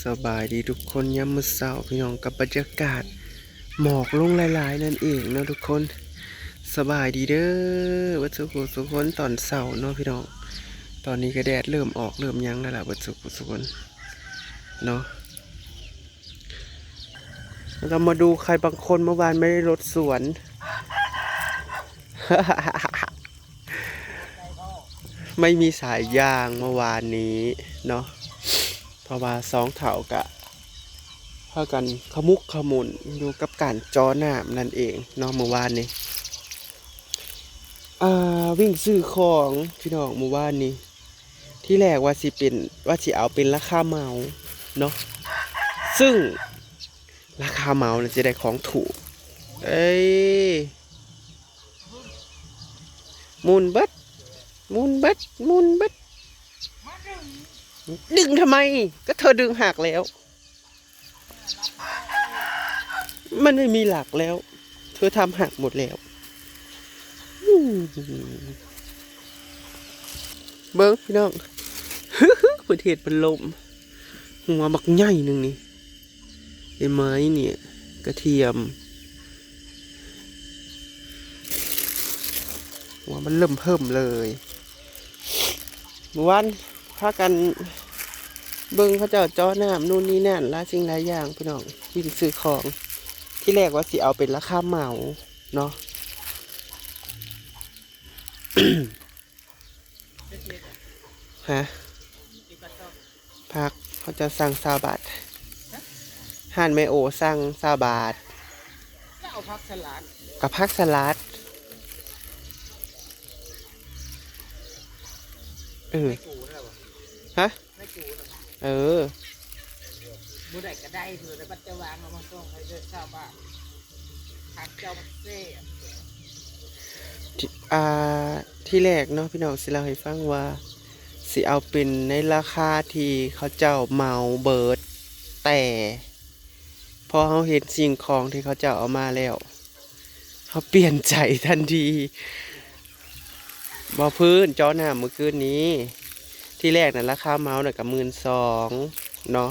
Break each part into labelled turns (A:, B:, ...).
A: สบายดีทุกคนยามมื้อเช้าพี่น้องกับบรรยากาศหมอกลงหลายๆนั่นเองเนาะทุกคนสบายดีเด้อวัดสุขคนตอนเช้าเนาะพี่น้องตอนนี้ก็แดดเริ่มออกเริ่มยั้งแล้วล่ะวัดสุขคนเนาะแล้วก็มาดูใครบางคนเมื่อวานไม่ได้รถสวน ไม่มีสายยางเมื่อวานนี้เนาะเพราะว่าสองเถากะพากันขมุกขมุนอยู่กับการจอหน้านั่นเองเนาะเมื่อวานนี้วิ่งซื้อของพี่น้องเมื่อวานนี้ที่แรกว่าสิเอาเป็นราคาเหมาเนาะซึ่งราคาเหมาเนี่ยจะได้ของถูกเอ้ยมุนเบิดมุนเบิดมุนเบิดดึงทำไมก็เธอดึงหักแล้วมันไม่มีหลักแล้วเธอทำหักหมดแล้วเบิ้งพี่น้อง ประเทศเป็นลมหัวบักใหญ่หนึ่งนี่เห็นไหมเนี่ยกระเทียมหัวมันเริ่มเพิ่มเลยเมื่อวานพากันเบิ้งเขาเจ้าจ้อน้ำนู่นนี่นั่นหลายสิ่งหลายอย่างพี่น้องวิ่งซื้อของที่แรกว่าสิเอาเป็นราคาเหมาเนาะ ฮะพักเขาจะสั่ง20 บาทห่านไมโอสั่ง20 บาท
B: แล้วเอาผักสลัด
A: กับพักสลัด
B: ไม่กูนะบ่
A: ฮะ
B: ไม่กูนะบุได้ก็ได้เถอะแล้วบัดจะวางเอามาส่งให้เด้อชาวบ้านผักเจ้าบักเซ่
A: ที่แรกเนาะพี่น้องสิเล่าให้ฟังว่าสิเอาเป็นในราคาที่เขาเจ้าเหมาเบิดแต่พอเขาเห็นสิ่งของที่เขาเจ้าเอามาแล้วเขาเปลี่ยนใจทันทีบ่พื้นจ้อหน้าเมื่อคืนนี้ที่แรกน่ะราคาเมาส์น่ะกับ12,000เนาะ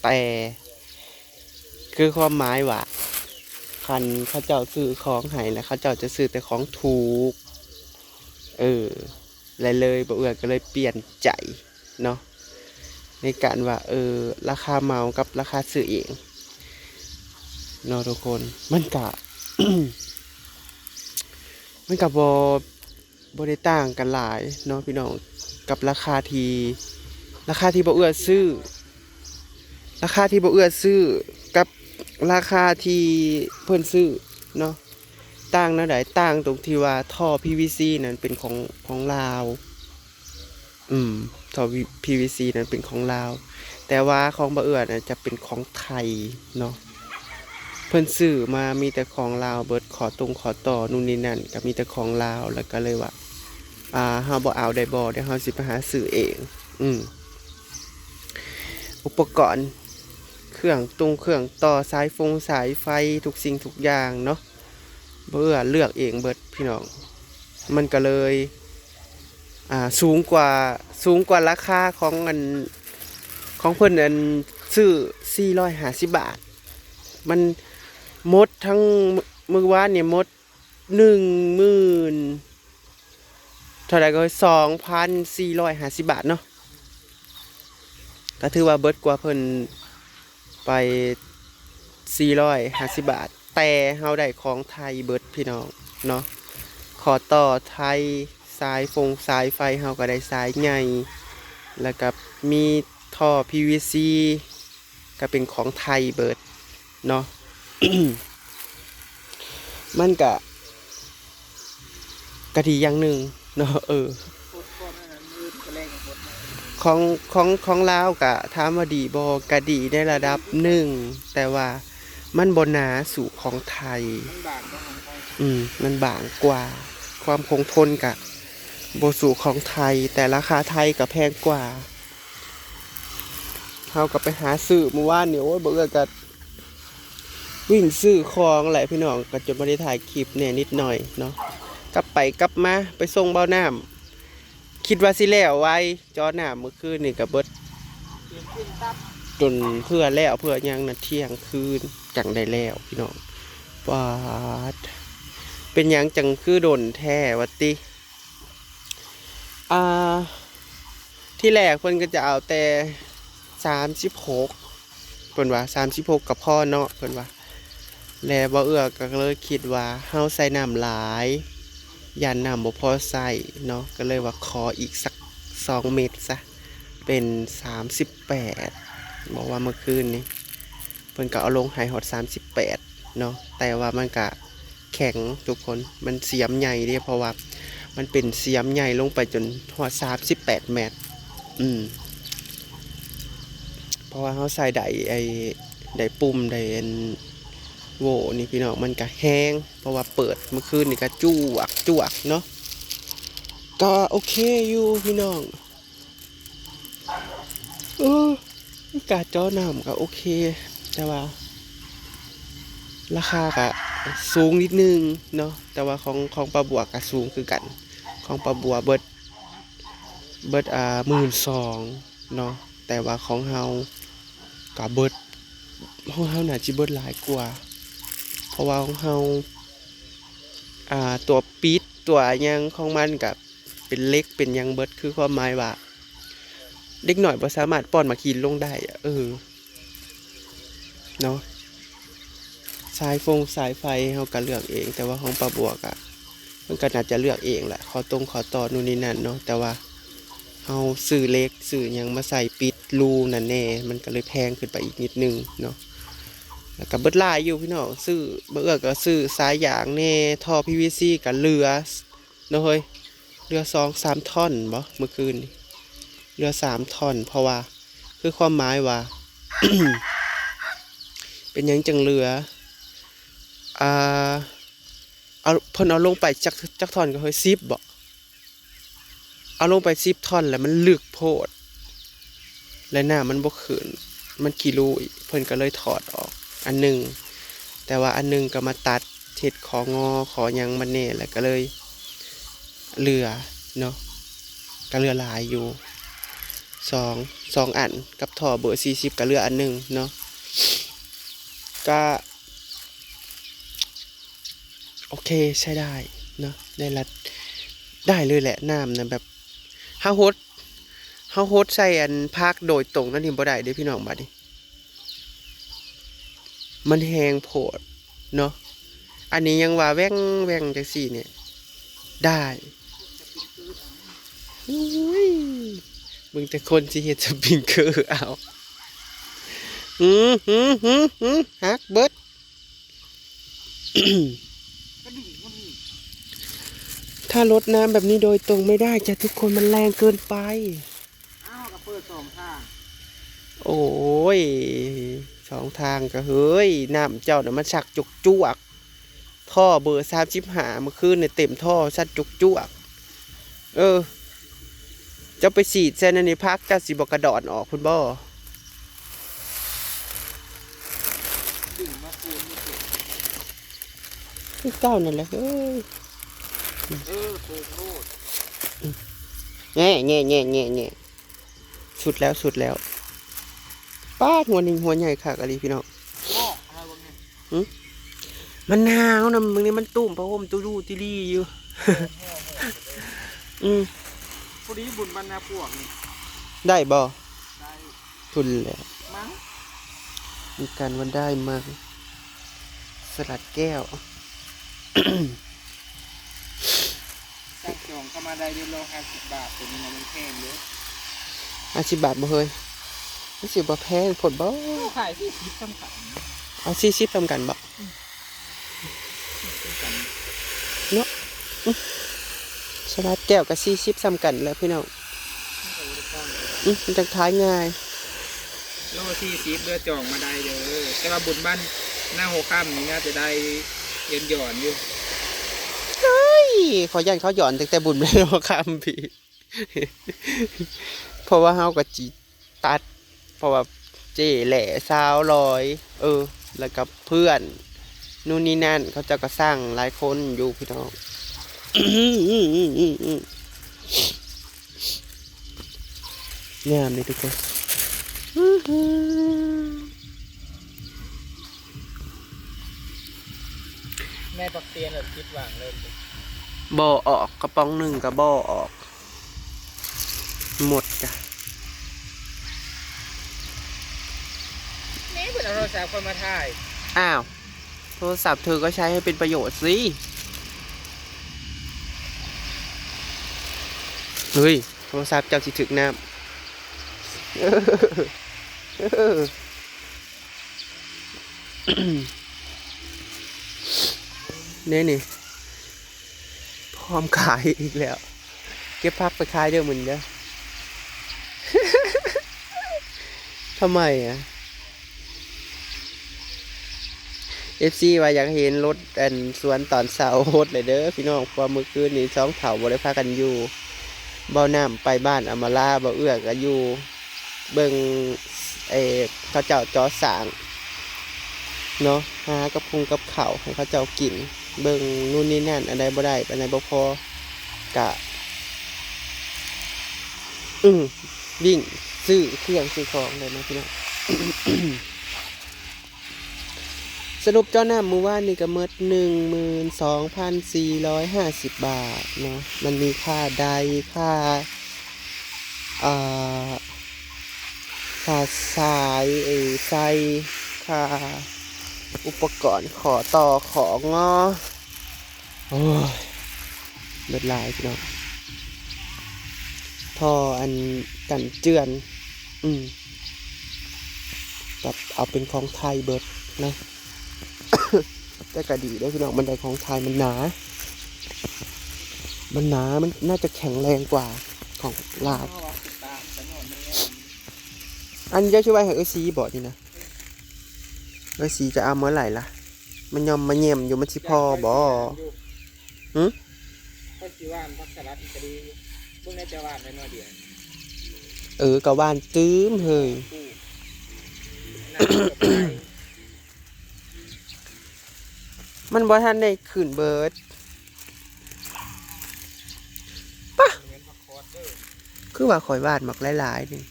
A: แต่คือความหมายว่าคันเขาเจ้าซื้อของให้แล้วเขาเจ้าจะซื้อแต่ของถูกเลยบ่เอื้อก็เลยเปลี่ยนใจเนาะในการว่าราคาเมากับราคาซื้อเองเนาะทุกคนมันกะ มันกะบ่ได้ต่างกันหลายเนาะพี่น้องกับราคาที่บ่เอื้อซื้อกับราคาที่เพิ่นซื้อเนาะต่างนะใดต่างตรงที่ว่าท่อ PVC นั้นเป็นของลาวท่อ PVC นั้นเป็นของลาวแต่ว่าของบ่เอื้อน่ะจะเป็นของไทยเนาะเพิ่นซื้อมามีแต่ของลาวเบิดขอต่อนู่นนี่นั่นก็มีแต่ของลาวแล้วก็เลยว่าเฮาบ่เอาได้บ่เดี๋ยวเฮาสิไปหาซื้อเองอุปกรณ์เครื่องต่อสายไฟทุกสิ่งทุกอย่างเนาะเบื่อเลือกเองเบิดพี่น้องมันก็เลยสูงกว่าราคาของเพิ่นซื้อ450 บาทมันหมดทั้งมื้อวานเนี่ยหมด10,000เท่าไหร่ก็2,450 บาทเนาะก็ถือว่าเบิดกว่าเพิ่นไป450 บาทแต่เฮาได้ของไทยเบิดพี่น้องเนาะขอต่อไทยสายไฟเฮาก็ได้สายใหญ่แล้วก็มีท่อ PVC ก็เป็นของไทยเบิดเนาะ มันก็ดีอย่างหนึ่งเนาะของลาวกะถามว่าดีบ่ก็ดีในระดับหนึ่งแต่ว่ามันบ่หนาสู่ของไทยมันบางกว่าความคงทนกะบ่สู่ของไทยแต่ราคาไทยก็แพงกว่าเฮาก็ไปหาซื้อเมื่อวานนี่โอ้ยบ่เอื้อก็วิ่งซื้อของแหละพี่น้องก็จนบ่ได้ถ่ายคลิปแน่นิดหน่อยเนาะกลับไปกลับมาไปส่งเบ้าน้ำคิดว่าสิแล้วไว้จอหน้าเมื่อคืนนี่ก็เบิด จนเพื่อแล้วเพื่อยังนะเที่ยงคืนจังได้แล้วพี่น้องปาดเป็นหยังจังคือโดนแท้วัตติอ่าที่แรกเพิ่นก็จะเอาแต่36เพิ่นว่า36กับพ่อเนาะเพิ่นว่าแล้วบ่เอื้อก็เลยคิดว่าเฮาใส่น้ำหลายย่านน้ำบ่พอใส่เนาะก็เลยว่าขออีกสัก2 เม็ดซะเป็น38บอกว่าเมื่อคืนนี้เพิ่นก็เอาลงให้ฮอด38เนาะแต่ว่ามันก็แข็งทุกคนมันเสียมใหญ่เด้เพราะว่ามันเป็นเสียมใหญ่ลงไปจนฮอด38 เมตรเพราะว่าเขาใส่ไดปุ่มไดอันโหวนี่พี่น้องมันก็แห้งเพราะว่าเปิดเมื่อคืนนี่ก็จวกเนาะก็โอเคอยู่พี่น้องกาจ้อน้ำก็โอเคแต่ว่าราคาก็สูงนิดนึงเนาะแต่ว่าของปลาบัวก็สูงคือกันของปลาบัวเบิด12,000เนาะแต่ว่าของเฮาก็เบิดของเฮาน่าจิเบิดหลายกว่าเพราะว่าของเฮาตัวปิดตัวหยังของมันกับเป็นเล็กเป็นหยังเบิดคือความหมายว่าเด็กหน่อยบ่สามารถป้อนมากินลงได้เนาะสายไฟเฮาก็เลือกเองแต่ว่าของปลาบัวก็มันก็น่าจะเลือกเองแหละขอต่อนู่นนี่นั่นเนาะแต่ว่าเฮาซื้อเล็กซื้อหยังมาใส่ปิดรูนั่นแน่มันก็เลยแพงขึ้นไปอีกนิดนึงเนาะแล้วก็เบิดหลายอยู่พี่น้องซื้อเบื่อก็ซื้อสายยางแน่ท่อ PVC ก็เหลือเนาะเฮ้ยเหลือ2-3 ท่อนบ่เมื่อคืนนี้เหลือ3 ท่อนเพราะว่าคือความหมายว่า เป็นหยังจังเหลือเอาเพิ่นเอาลงไปจักท่อนก็เฮ้ย10บ่เอาลงไป10 ท่อนแล้วมันลึกโพดและหน้ามันบ่ขึ้นมันขี้รูอีกเพิ่นก็เลยถอดออกอันหนึ่งแต่ว่าอันหนึ่งก็มาตัดเห็ดของอขอยังมันเน่แล้วก็เลยเหลือเนาะก็เหลือหลายอยู่สองอันกับท่อเบอร์40ก็เหลืออันหนึ่งเนาะก็โอเคใช้ได้เนาะได้เลยแหละน้ำนะแบบเฮาโฮดใส่อันภาคโดยตรงนั่นนี่บ่ได้เด้พี่น้องบัดนี้มันแห้งโพดเนาะอันนี้ยังว่าแว่งจังซี่เนี่ยได้มึงแต่คนที่เฮ็ดสปริงเกอร์เอาฮักเบิด ถ้ารดน้ำแบบนี้โดยตรงไม่ได้จ้ะทุกคนมันแรงเกินไป
B: กับเปิด2 ทาง
A: โอ้ย2 ทางก็เฮ้ยน้ำเจ้าน่ะมันสักจุกจวกท่อเบอร์35เมื่อคืนเนี่ยเต็มท่อสัดจุกจวกเจ้าไปฉีดเส้นในพักจะสิบกระดอนออกคุณบ่
B: ดึงมาคูณ
A: นี่เก้านั่นแหละ
B: โคโคตร
A: แง่สุดแล้วป้าหัวใหญ่ค่ะอะไรพี่น้อง
B: อะไรวะเนี่ย
A: มันหนาวนะมึงนี่มันตุ่มพระห่มตู้ดูติลี่อยู่
B: พอดีบุญบรรณาพวกนี่
A: ได้บ่
B: ได้
A: ทุนแล้ว
B: มั้ง
A: มีการวันได้มาสลัดแก้ว
B: สั่งจองเข้ามาได้เดือนละ50 บาทตัวนี้มันแพงเยอะ
A: 50 บาทบ่เฮ้ยไม่สิบ่แพงผลบ่
B: ขาย40 สำคัญ
A: เอา40ทำกันบ่เนาะสลัดแก้วกับ40ซ้ำกันแล้วพี่น้องมันจะท้ายง่าย
B: โล40เดือจองมาได้เด้อแต่ว่าบุญบ้านหน้าหัวค่ำนี่น่าจะได้หย่อนอยู่
A: เฮ้ยขอยันเขาหย่อนแต่บุญไม่ได้ว่าคำพี่เพราะว่าเฮากับจีตัดเพราะว่าเจ๊แหล่สาวลอยแล้วกับเพื่อนนู่นนี่นั่นเขาจะก็สร้างหลายคนอยู่พี่น้องงามเลยทุกคน
B: แม่ปักเตียนแบบคิดหวังเลย
A: บ่อออกกระป๋องหนึ่งกับบ่อออก หมดจ้ะ
B: นี่เป็นเอาโทรศัพท์คนมาถ่าย
A: อ้าว โทรศัพท์เธอก็ใช้ให้เป็นประโยชน์สิเฮ้ยโทรศัพท์เจ้าสิถึกน้ำเนี่ยนี่พร้อมขายอีกแล้ว เก็บพักไปขายเดี๋ยวมึงเด้อ ทำไมอ่ะ FC ว่าอยากเห็นรถอันสวนตอนเสาร์โหดเลยเด้อพี่น้องเพราะเมื่อคืนนี้สองเถาบ่ได้พากันอยู่บ่น้ำไปบ้านอำมาลาบ่เอื้อก็อยู่ เบิ่งเขาเจ้าจอสร้างเนาะหากับพุงกับข้าวให้เขาเจ้ากิน เบิ่งนู่นนี่นั่นอันใดบ่ได้อันใดบ่พอกะวิ่งซื้อเครื่องซื้อของเลยนะพี่น้อง สรุปเจ้าหน้ามือว่านนี่ก็เมด12,450 บาทเนาะมันมีค่าใดค่าค่าสายไส้ค่าอุปกรณ์ขอต่อของงอโอ้ยเบิดหลายพี่น้องท่ออันกันเจือนแบบเอาเป็นของไทยเบิดนะ แต่ก็ดีได้พี่น้องบันไดของไทยมันหนา มันน่าจะแข็งแรงกว่าของลาวอันนี้จะช่วยไว้ให้ซีบอดนี่นะซีจะเอาเมื่อไหร่ล่ะมันยอมมาเยี่ยมอยู่มันสิพอบ่
B: ก็สิว่านพักสลัดก็ดีพวกนี้จะว่านได้น้อยเดียว
A: ก็ว่านตื้มเฮ้ยมันบ่ทันได้ขึ้นเบิดปะคือว่าข่อยวาดมักหลายๆนี่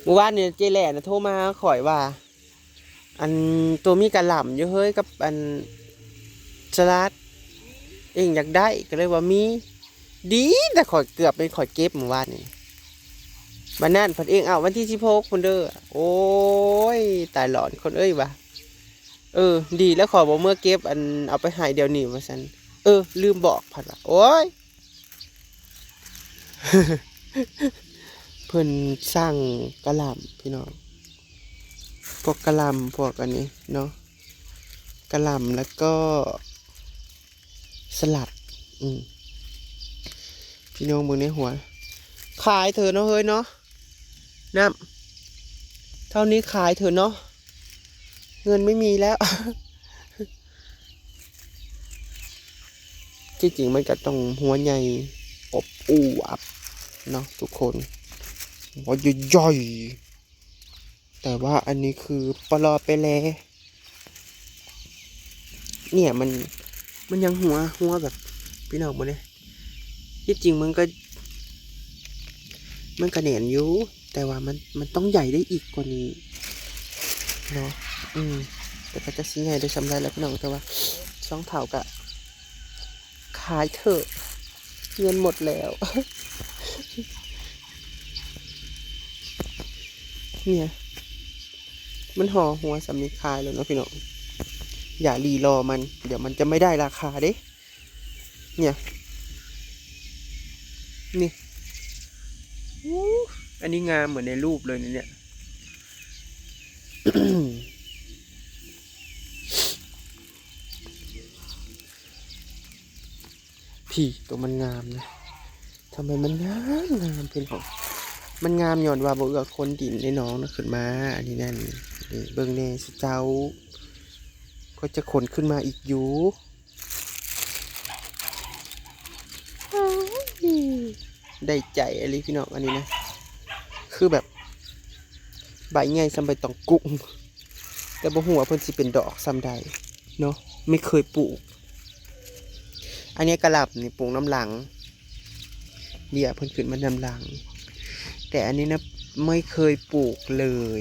A: เมื่อวานเนี่ยเจแหล่นะโทรมาข่อยว่า อันตัวมีกระหล่ำอยู่เฮ้ยกับอันสลัดเองอยากได้ก็เลยว่ามีดีแต่ข่อยเกือบเป็นข่อยเก็บเมื่อวานนี่วันนั้นผัดเองเอาวันที่16คนเด้อโอ้ยตายหลอนคนเอ้ยวะดีแล้วขอบอกเมื่อเก็บอันเอาไปหายเดี๋ยวนี้ว่าซั่นลืมบอกผัดว่าโอ้ย เพิ่นสร้างกระหล่ำพี่น้องพวกกระหล่ำพวกอันนี้เนาะกระหล่ำแล้วก็สลัดพี่น้องมึงในหัวขายเถอะเนาะเฮ้ยเนาะน้ำเท่านี้ขายเถอะเนาะเงินไม่มีแล้ว จริงๆมันก็ต้องหัวใหญ่อบอู้อับเนาะทุกคนหัวย่อยๆแต่ว่าอันนี้คือปลอไปแล้วเนี่ยมันยังหัวแบบพี่น้องมาเนี่ยที่จริงมันก็แหนนอยู่แต่ว่ามันต้องใหญ่ได้อีกกว่านี้เนาะแต่ก็จะชิ้นใหญ่ได้สำไรแล้วพี่น้องแต่ว่าช่องเถากะขายเถอะเงินหมดแล้ว เนี่ยมันห่อหัวสำนีคายแล้วเนาะพี่น้องอย่ารีรอมันเดี๋ยวมันจะไม่ได้ราคาเด้เนี่ยนี่อันนี้งามเหมือนในรูปเลยเนี่ย พี่ตัวมันงามนะทำไมมันงามเป็นของมันงามย้อนว่าบ่เอือคนดินในน้องนะขึ้นมาอันนี้นั่นนี่เบิ่งแน่สิเจ้าก็จะขนขึ้นมาอีกอยู่ได้ใจอะไรพี่น้องอันนี้นะคือแบบใบใหญ่ซ้ำใบตองกุ้งแต่บ่ฮู้ว่าเพิ่นสิเป็นดอกซ้ำใดเนาะไม่เคยปลูกอันนี้กระหล่ำนี่ปลูกน้ำหลัง เบี้ยเพิ่นขึ้นมานำหลัง แต่อันนี้นะไม่เคยปลูกเลย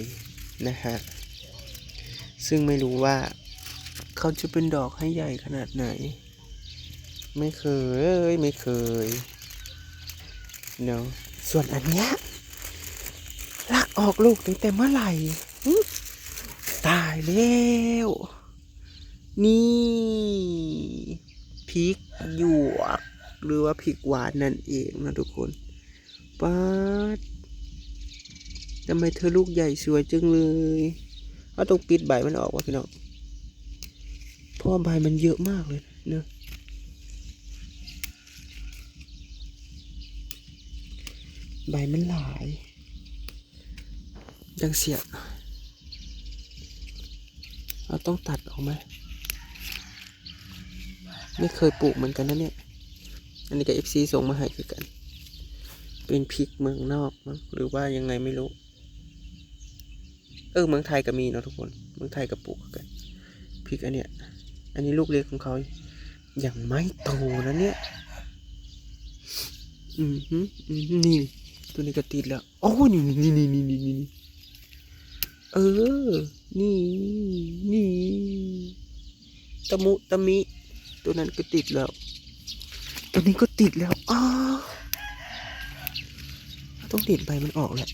A: นะฮะซึ่งไม่รู้ว่าเขาจะเป็นดอกให้ใหญ่ขนาดไหนไม่เคยเนาะส่วนอันเนี้ยลักออกลูกตั้งแต่เมื่อไหร่ตายแล้วนี่พริกหยวกหรือว่าพริกหวานนั่นเองนะทุกคนป๊าดทำไมเธอลูกใหญ่สวยจังเลยเอาต้องปิดใบมันออกวะพี่น้องเพราะว่าใบมันเยอะมากเลยเนอะใบมันหลายดังเสียเราต้องตัดออกไหมไม่เคยปลูกเหมือนกันนะเนี่ยอันนี้ก็ FC ส่งมาให้คือกันเป็นพริกเมืองนอกมั้งหรือว่ายังไงไม่รู้เมืองไทยก็มีเนาะทุกคนเมืองไทยก็ปลูกกันพริกอันเนี้ยอันนี้ลูกเล็กของเขายังไม่โตนะเนี่ยนี่ตัวนี้ก็ติดแล้วโอ้นี่นี่ตะมุตะมิตัวนั้นก็ติดแล้วตัวนี้ก็ติดแล้วต้องเด็ดใบมันออกแหละ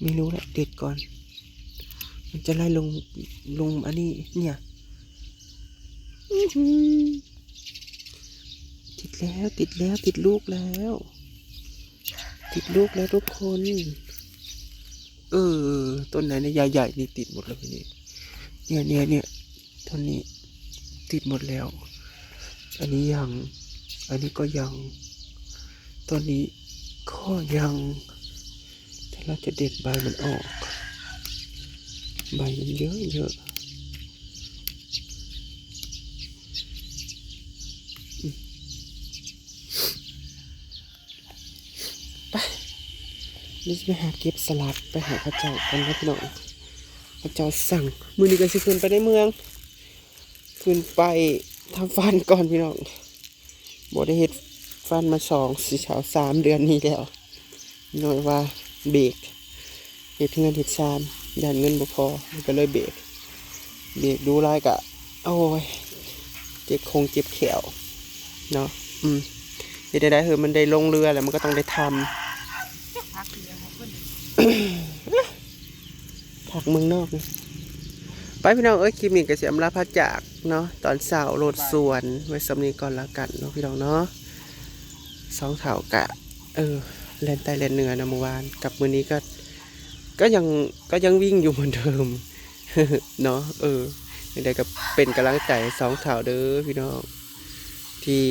A: ไม่รู้แหละเด็ดก่อนมันจะไล่ลงอันนี้เนี่ยติดแล้วติดลูกแล้วทุกคนต้นไหนเนี่ยใหญ่ๆนี่ติดหมดเลยนี่เนี่ยต้นนี้ติดหมดแล้วอันนี้ก็ยังต้นนี้ก็ยังแต่เราจะเด็ดใบมันออกใบมันเยอะไปนี่จะไปหาเก็บสลัดไปหาพระเจ้ากันนะพี่น้องพระเจ้าสั่งมือนี้ก็สิขึ้นไปในเมืองขึ้นไปทำฟันก่อนพี่น้องบ่ได้เฮ็ดฟันมา3 เดือนนี้แล้วน้อยว่าเบรกเฮ็ดเงินเฮ็ดซานยันเงินบ่พอมันก็เลยเบรกดูไรกะโอ้ยเจ็บแขวเนาะเฮ็ดได้มันได้ลงเรือแล้วมันก็ต้องได้ทำผักเมืองนอกนะไปพี่น้องคลิปนี้ก็สิอำลาพระจากเนาะตอนเช้าโลดสวนไว้สำนีก่อนละกันเนาะพี่น้องเนาะ2 เท่ากะแล่นใต้แล่นเหนือนะเมื่อวานกับมื้อนี้ก็ยังวิ่งอยู่เหมือนเดิม เนาะยังไงก็เป็นกำลังใจ2 เท่าเด้อพี่น้องที่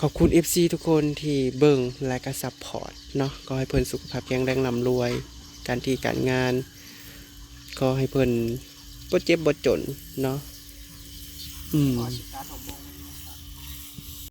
A: ขอบคุณ FC ทุกคนที่เบิ่งและก็ซัพพอร์ตเนาะก็ให้เพิ่นสุขภาพแข็งแรงร่ำรวยการงานก็ให้เพิ่นบ่เจ็บบ่จนเนาะ